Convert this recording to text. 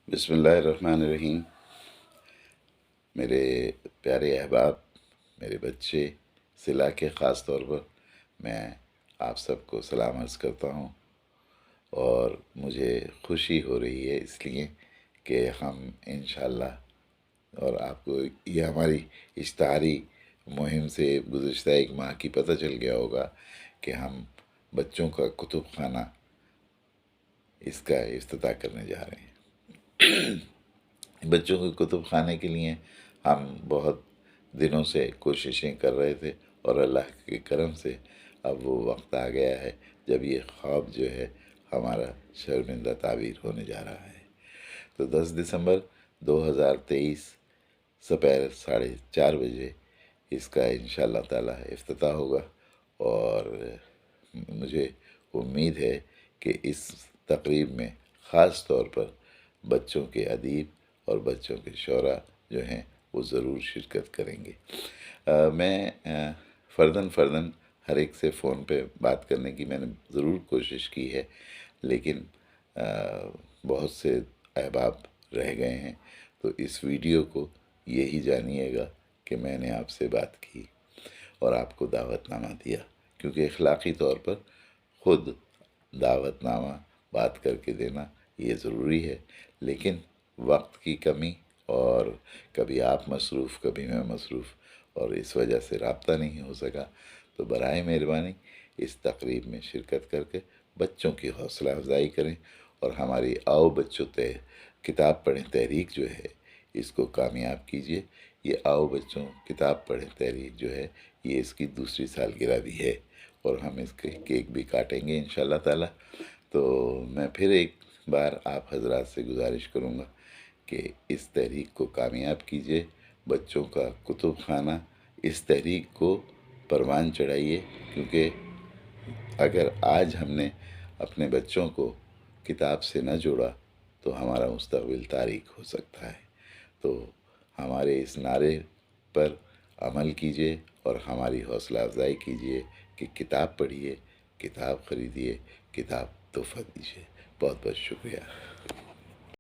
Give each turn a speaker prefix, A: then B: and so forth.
A: بسم اللہ الرحمن الرحیم۔ میرے پیارے احباب، میرے بچے ضلع کے، خاص طور پر میں آپ سب کو سلام عرض کرتا ہوں، اور مجھے خوشی ہو رہی ہے اس لیے کہ ہم انشاءاللہ، اور آپ کو یہ ہماری اشتہاری مہم سے گزشتہ ایک ماہ کی پتہ چل گیا ہوگا کہ ہم بچوں کا کتب خانہ اس کا افتتاح کرنے جا رہے ہیں۔ بچوں کے کتب خانے کے لیے ہم بہت دنوں سے کوششیں کر رہے تھے، اور اللہ کے کرم سے اب وہ وقت آ گیا ہے جب یہ خواب جو ہے ہمارا شرمندہ تعبیر ہونے جا رہا ہے۔ تو 10 دسمبر 2023 دوپہر 4:30 اس کا انشاءاللہ تعالی افتتاح ہوگا، اور مجھے امید ہے کہ اس تقریب میں خاص طور پر بچوں کے ادیب اور بچوں کے شعراء جو ہیں وہ ضرور شرکت کریں گے۔ میں فرداً ہر ایک سے فون پہ بات کرنے کی میں نے ضرور کوشش کی ہے، لیکن بہت سے احباب رہ گئے ہیں، تو اس ویڈیو کو یہی جانیے گا کہ میں نے آپ سے بات کی اور آپ کو دعوت نامہ دیا، کیونکہ اخلاقی طور پر خود دعوت نامہ بات کر کے دینا یہ ضروری ہے، لیکن وقت کی کمی، اور کبھی آپ مصروف کبھی میں مصروف، اور اس وجہ سے رابطہ نہیں ہو سکا۔ تو برائے مہربانی اس تقریب میں شرکت کر کے بچوں کی حوصلہ افزائی کریں، اور ہماری آؤ بچوں کتاب پڑھیں تحریک جو ہے اس کو کامیاب کیجیے۔ یہ آؤ بچوں کتاب پڑھیں تحریک جو ہے یہ اس کی 2 سالگرہ بھی ہے، اور ہم اس کے کیک بھی کاٹیں گے انشاءاللہ تعالی۔ تو میں پھر ایک بار آپ حضرات سے گزارش کروں گا کہ اس تحریک کو کامیاب کیجیے، بچوں کا کتب خانہ، اس تحریک کو پروان چڑھائیے، کیونکہ اگر آج ہم نے اپنے بچوں کو کتاب سے نہ جوڑا تو ہمارا مستقبل تاریک ہو سکتا ہے۔ تو ہمارے اس نعرے پر عمل کیجیے اور ہماری حوصلہ افزائی کیجیے کہ کتاب پڑھیے، کتاب خریدیے، کتاب تحفہ دیجیے۔ بہت بہت شکریہ۔